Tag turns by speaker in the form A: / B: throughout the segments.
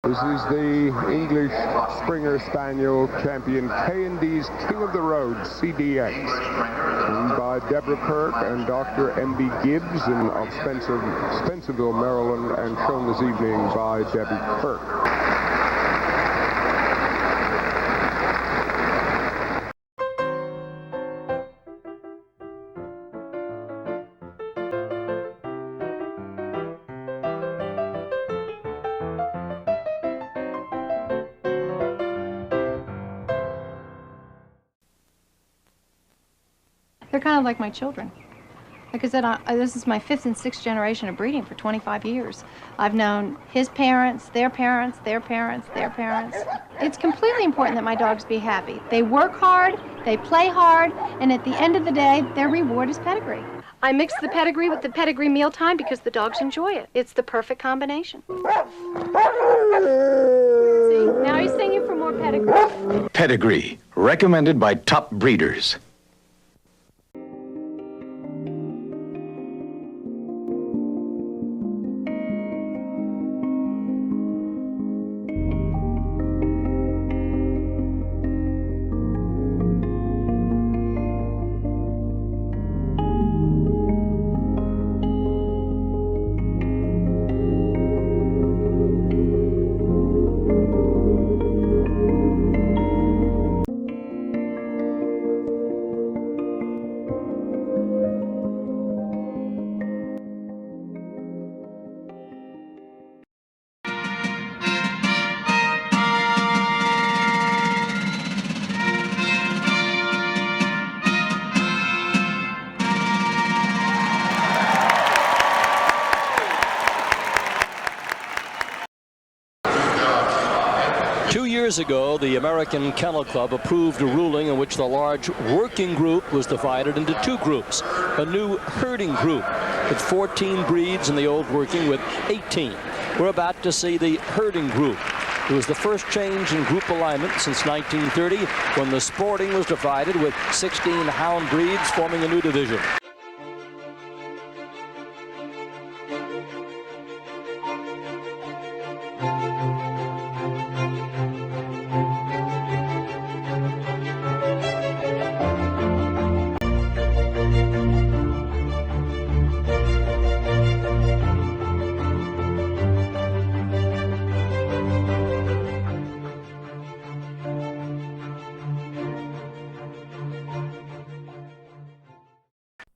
A: This is the English Springer Spaniel champion, K&D's King of the Road, CDX, owned by Deborah Kirk and Dr. M.B. Gibbs of Spencerville, Maryland, and shown this evening by Debbie Kirk.
B: They're kind of like my children. Like I said, this is my 5th and 6th generation of breeding for 25 years. I've known his parents, their parents, their parents, their parents. It's completely important that my dogs be happy. They work hard, they play hard, and at the end of the day, their reward is pedigree. I mix the pedigree with the pedigree mealtime because the dogs enjoy it. It's the perfect combination. See, now he's singing for more pedigree.
C: Pedigree, recommended by top breeders.
D: Years ago, the American Kennel Club approved a ruling in which the large working group was divided into 2 groups. A new herding group with 14 breeds and the old working with 18. We're about to see the herding group. It was the first change in group alignment since 1930 when the sporting was divided with 16 hound breeds forming a new division.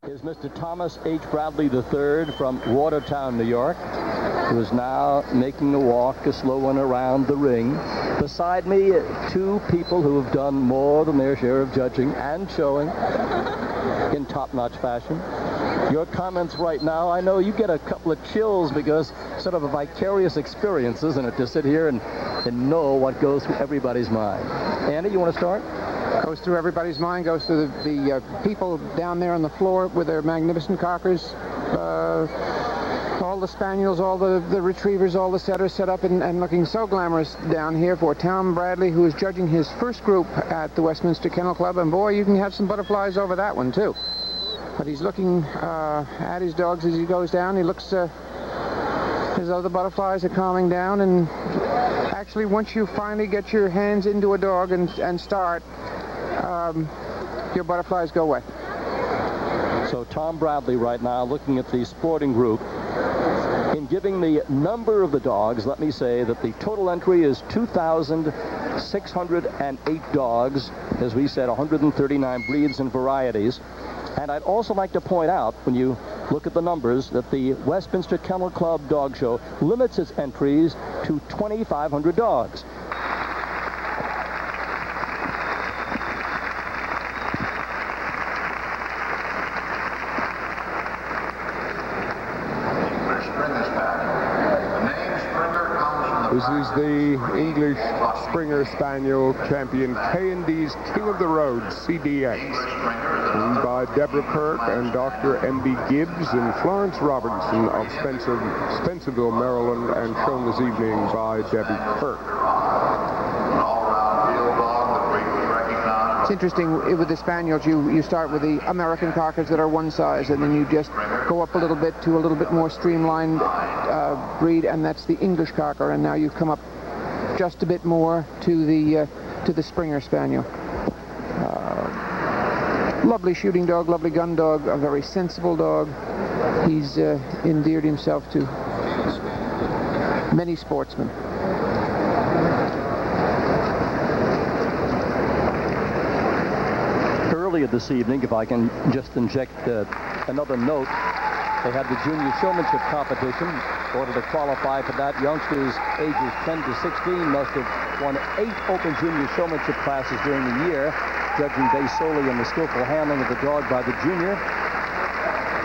D: Is Mr. Thomas H. Bradley III from Watertown, New York, who is now making the walk, a slow one around the ring. Beside me, 2 people who have done more than their share of judging and showing in top-notch fashion. Your comments right now, I know you get a couple of chills because sort of a vicarious experience, isn't it, to sit here and know what goes through everybody's mind. Andy, you want to start?
E: Goes through everybody's mind, goes through the people down there on the floor with their magnificent cockers, all the spaniels, all the retrievers, all the setters set up and looking so glamorous down here for Tom Bradley, who is judging his first group at the Westminster Kennel Club, and boy, you can have some butterflies over that one too. But he's looking at his dogs as he goes down. He looks as though the butterflies are calming down, and actually once you finally get your hands into a dog and start, your butterflies go away.
D: So Tom Bradley right now looking at the sporting group. In giving the number of the dogs, let me say that the total entry is 2,608 dogs. As we said, 139 breeds and varieties. And I'd also like to point out, when you look at the numbers, that the Westminster Kennel Club Dog Show limits its entries to 2,500 dogs.
A: This is the English Springer Spaniel champion, K&D's King of the Road, CDX, owned by Deborah Kirk and Dr. M.B. Gibbs and Florence Robertson of Spencerville, Maryland, and shown this evening by Debbie Kirk.
E: It's interesting with the Spaniels, you start with the American Cockers that are one size, and then you just go up a little bit to a little bit more streamlined breed, and that's the English Cocker, and now you've come up just a bit more to the Springer Spaniel. Lovely shooting dog, lovely gun dog, a very sensible dog. He's endeared himself to many sportsmen.
D: Earlier this evening, if I can just inject another note, they had the junior showmanship competition. In order to qualify for that, youngsters ages 10 to 16 must have won 8 open junior showmanship classes during the year, judging based solely on the skillful handling of the dog by the junior.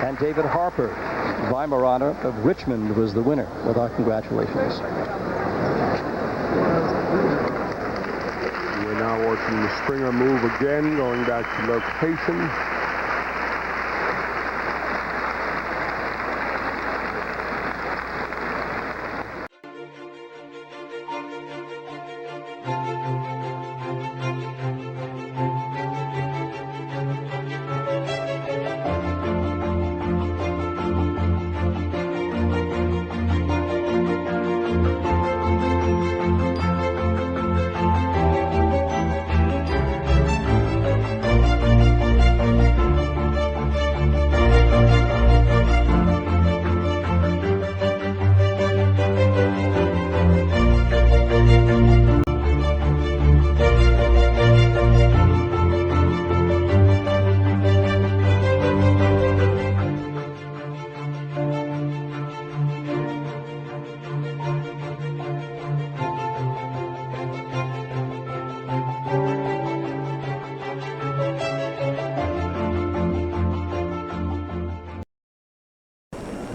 D: And David Harper, Weimaraner of Richmond, was the winner. With our congratulations.
A: We're now watching the Springer move again, going back to location.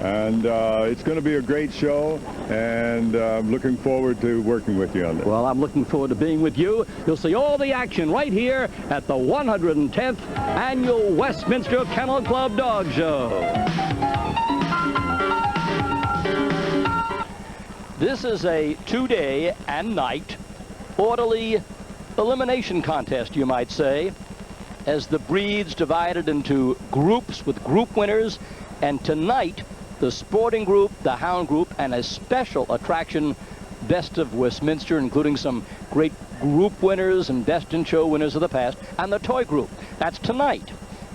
F: And it's going to be a great show, and I'm looking forward to working with you on this.
D: Well, I'm looking forward to being with you. You'll see all the action right here at the 110th Annual Westminster Kennel Club Dog Show. This is a 2-day and night orderly elimination contest, you might say, as the breeds divided into groups with group winners, and tonight the sporting group, the hound group, and a special attraction, Best of Westminster, including some great group winners and Best in Show winners of the past, and the toy group. That's tonight.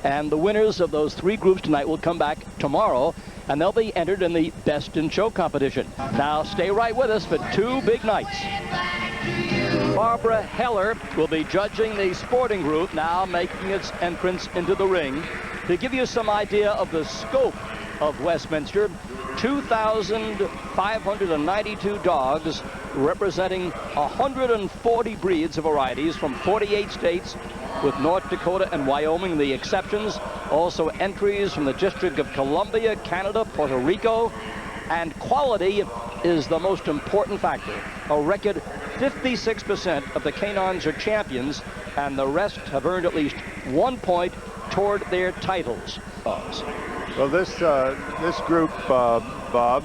D: And the winners of those 3 groups tonight will come back tomorrow, and they'll be entered in the Best in Show competition. Now, stay right with us for 2 big nights. Barbara Heller will be judging the sporting group, now making its entrance into the ring. To give you some idea of the scope of Westminster, 2,592 dogs representing 140 breeds of varieties from 48 states, with North Dakota and Wyoming the exceptions. Also entries from the District of Columbia, Canada, Puerto Rico, and quality is the most important factor. A record 56% of the canines are champions, and the rest have earned at least 1 point toward their titles.
F: Well, this group, Bob,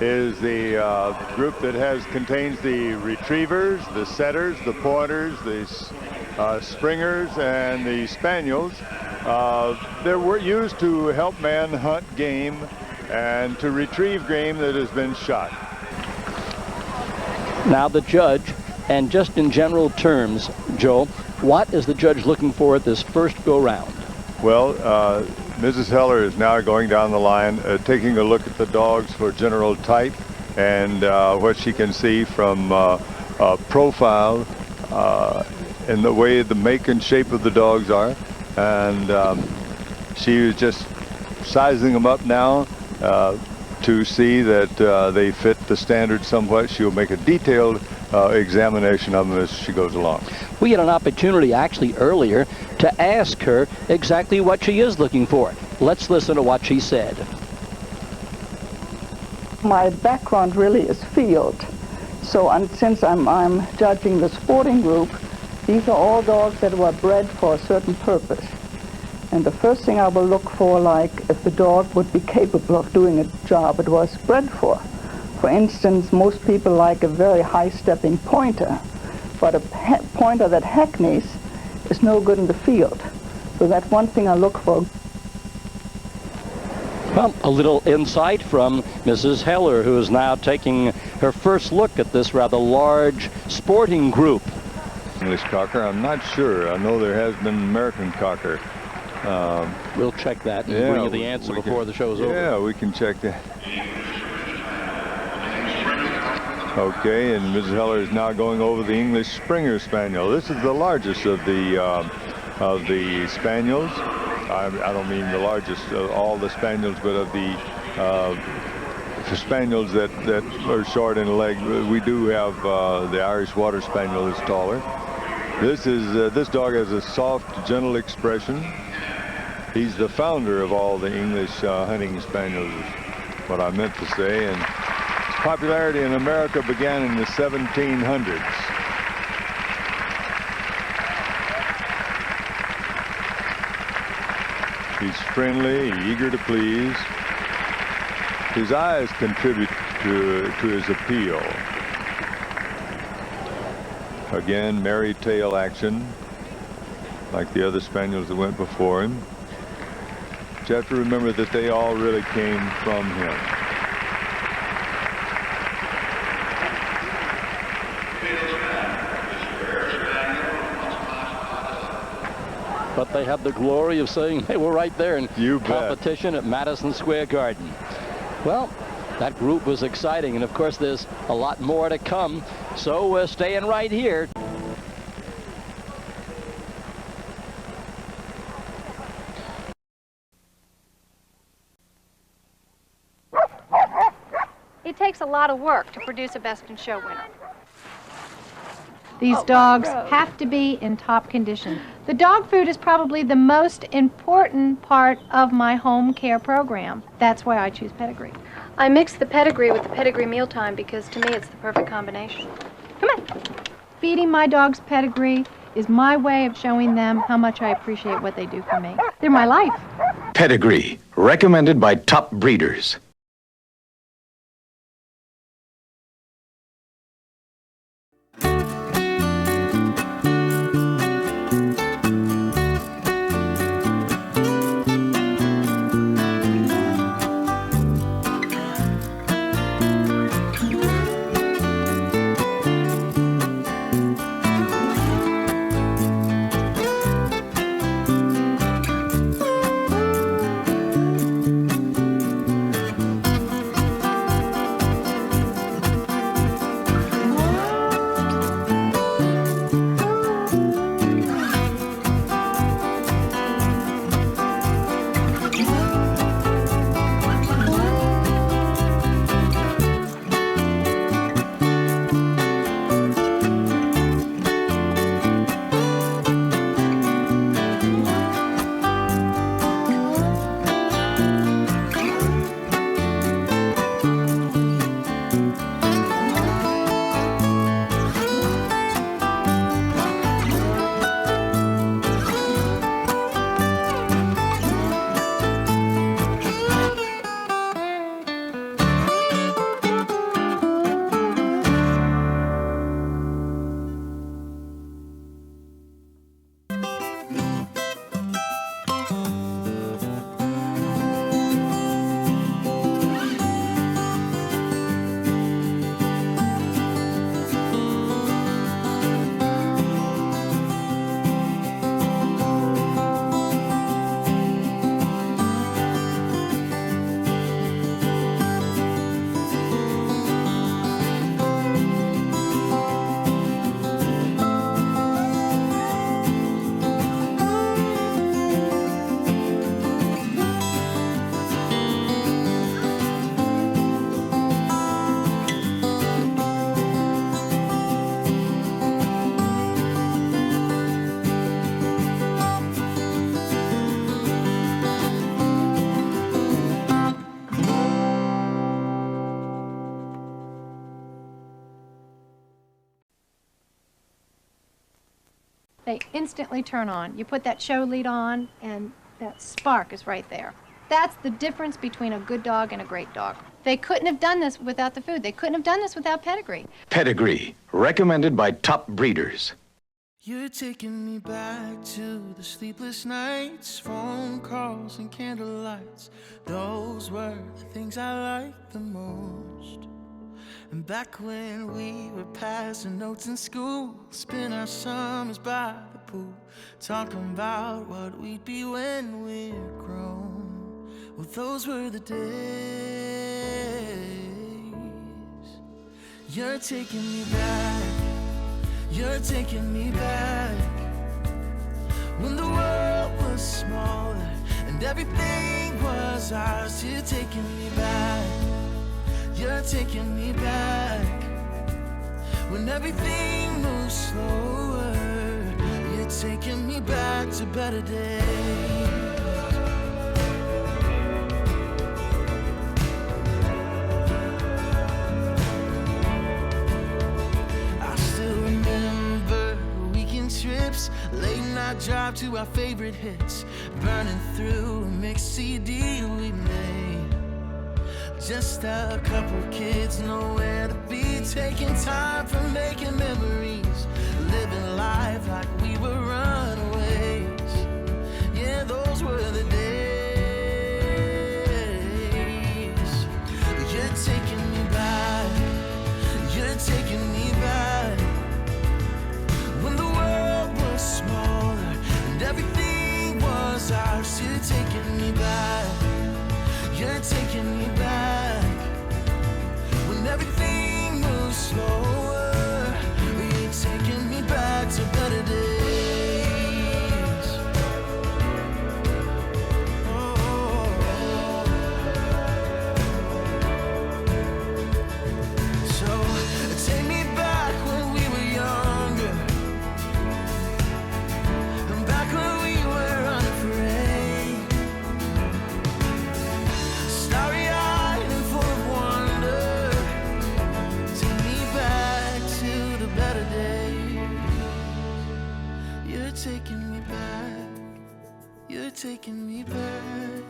F: is the group that contains the retrievers, the setters, the pointers, the springers, and the spaniels. They were used to help man hunt game and to retrieve game that has been shot.
D: Now the judge, and just in general terms, Joe, what is the judge looking for at this first go-round?
F: Well, Mrs. Heller is now going down the line, taking a look at the dogs for general type and what she can see from profile and the way the make and shape of the dogs are. And she is just sizing them up now to see that they fit the standard somewhat. She'll make a detailed examination of them as she goes along.
D: We had an opportunity actually earlier to ask her exactly what she is looking for. Let's listen to what she said.
G: My background really is field. So since I'm judging the sporting group, these are all dogs that were bred for a certain purpose. And the first thing I will look for, like if the dog would be capable of doing a job it was bred for. For instance, most people like a very high-stepping pointer, but a pointer that hackneys is no good in the field. So that's one thing I look for.
D: Well, a little insight from Mrs. Heller, who is now taking her first look at this rather large sporting group.
F: English Cocker, I'm not sure. I know there has been an American Cocker.
D: We'll check that and bring you the answer before the show's over.
F: Yeah, we can check that. Okay, and Mrs. Heller is now going over the English Springer Spaniel. This is the largest of the spaniels. I don't mean the largest of all the spaniels, but of the spaniels that are short in the leg. We do have the Irish Water Spaniel is taller. This dog has a soft, gentle expression. He's the founder of all the English hunting spaniels, is what I meant to say. And his popularity in America began in the 1700s. He's friendly, eager to please. His eyes contribute to his appeal. Again, merry tail action, like the other spaniels that went before him. But you have to remember that they all really came from him.
D: But they have the glory of saying they were right there in
F: You bet.
D: competition at Madison Square Garden. Well, that group was exciting, and of course there's a lot more to come, so we're staying right here.
B: It takes a lot of work to produce a Best in Show winner. These dogs have to be in top condition. The dog food is probably the most important part of my home care program. That's why I choose pedigree. I mix the pedigree with the pedigree mealtime because to me it's the perfect combination. Come on. Feeding my dogs pedigree is my way of showing them how much I appreciate what they do for me. They're my life.
C: Pedigree, recommended by top breeders.
B: They instantly turn on. You put that show lead on, and that spark is right there. That's the difference between a good dog and a great dog. They couldn't have done this without the food. They couldn't have done this without pedigree.
C: Pedigree, recommended by top breeders.
H: You're taking me back to the sleepless nights, phone calls and candlelights. Those were the things I liked the most. And back when we were passing notes in school, spend our summers by the pool, talking about what we'd be when we're grown. Well, those were the days. You're taking me back. You're taking me back when the world was smaller and everything was ours. You're taking me back. You're taking me back when everything moves slower. You're taking me back to better days. Trips, late night drive to our favorite hits, burning through a mixed CD we made. Just a couple kids, nowhere to be, taking time for making memories, living life like we were runaways. Yeah, those were the days. You're taking me back. You're taking me back when the world was smaller and everything was ours. You're taking me back. You're taking me back when everything moves slower. You're taking me back to better days. Oh. So take me back when we were younger, back when we were unafraid, starry-eyed and full of wonder. Take me back to the better days. You're taking me back. You're taking me back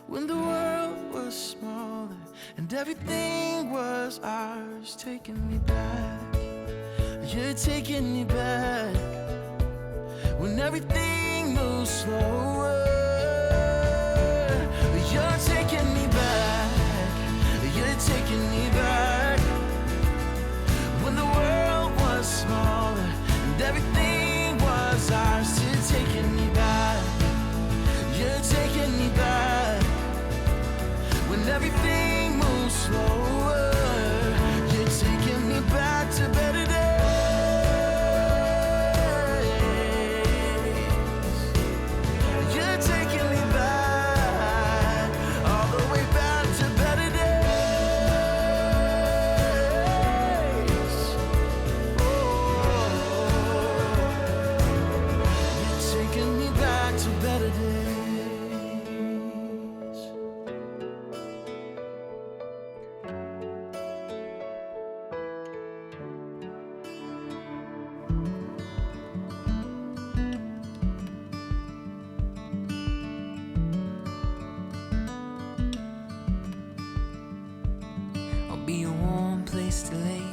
H: when the world was smaller and everything was ours. Taking me back. You're taking me back when everything moves slower. You're taking me back. You're taking me back when the world was smaller and everything was ours. You're taking me back. You're taking me back when everything moves slower. You're taking me back to better days.
I: Be a warm place to lay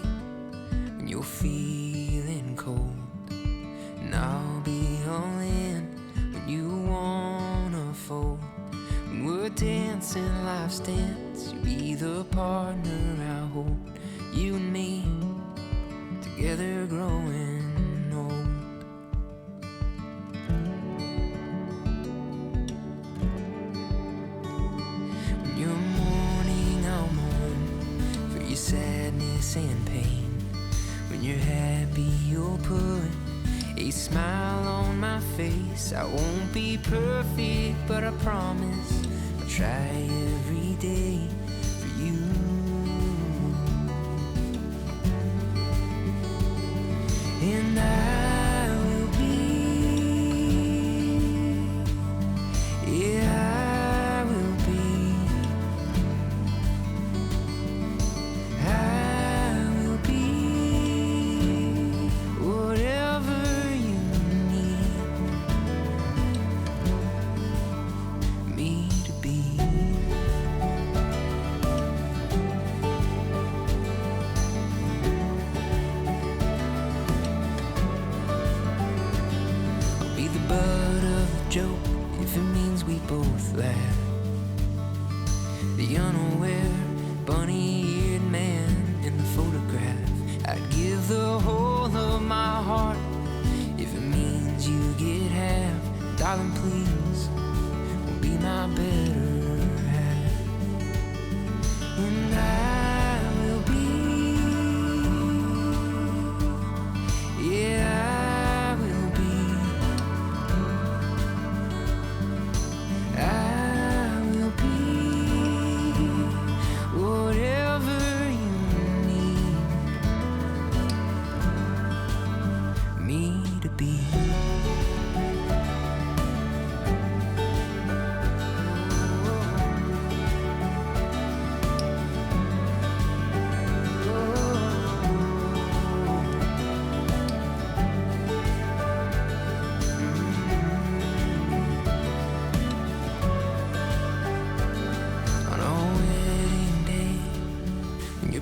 I: when you're feeling cold, and I'll be all in when you wanna fold. When we're dancing life's dance, you'll be the partner I hold. You and me together growing old. When you're mourning, I'll mourn your sadness and pain. When you're happy, you'll put a smile on my face. I won't be perfect, but I promise I'll try every day for you. And I will be, yeah, I will be.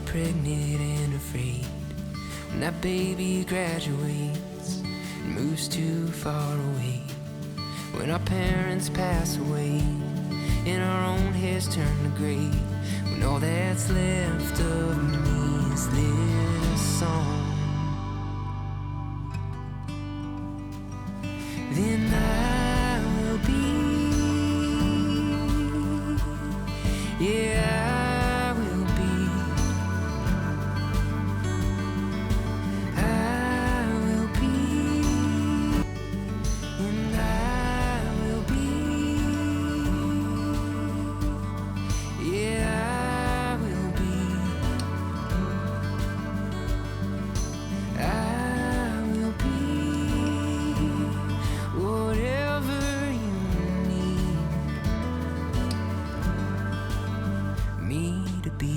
I: you're pregnant and afraid, when that baby graduates and moves too far away, when our parents pass away and our own hairs turn to gray, when all that's left of me is this song, then I will be, yeah, I will be, I will be, and I will be, yeah, I will be, I will be whatever you need me to be.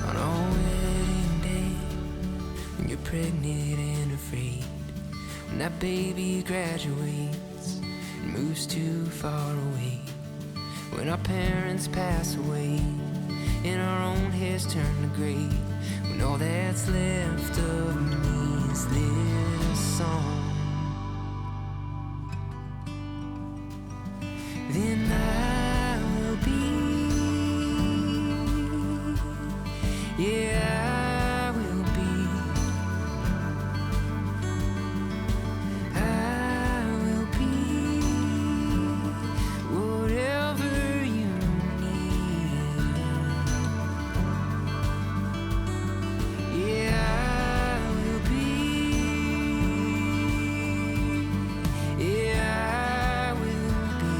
I: On our wedding day, when you're pregnant and afraid, when that baby graduates and moves too far away, when our parents pass away and our own hairs turn to gray, when all that's left of me is this song, then I will be, yeah, I will be, I will be whatever you need, yeah, I will be, yeah, I will be,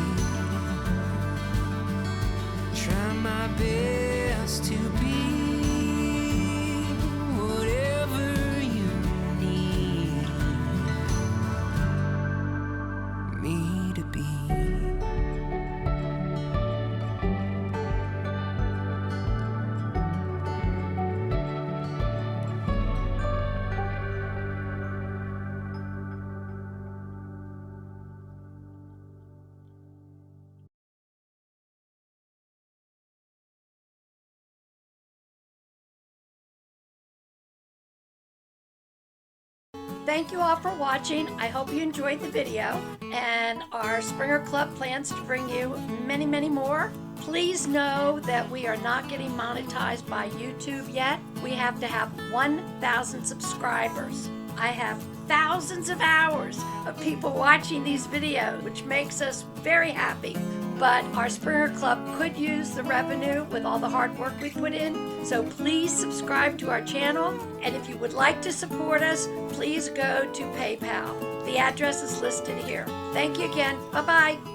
I: try my best to be whatever you need me to be.
J: Thank you all for watching. I hope you enjoyed the video, and our Springer Club plans to bring you many, many more. Please know that we are not getting monetized by YouTube yet. We have to have 1,000 subscribers. I have thousands of hours of people watching these videos, which makes us very happy. But our Springer Club could use the revenue with all the hard work we put in. So please subscribe to our channel. And if you would like to support us, please go to PayPal. The address is listed here. Thank you again. Bye-bye.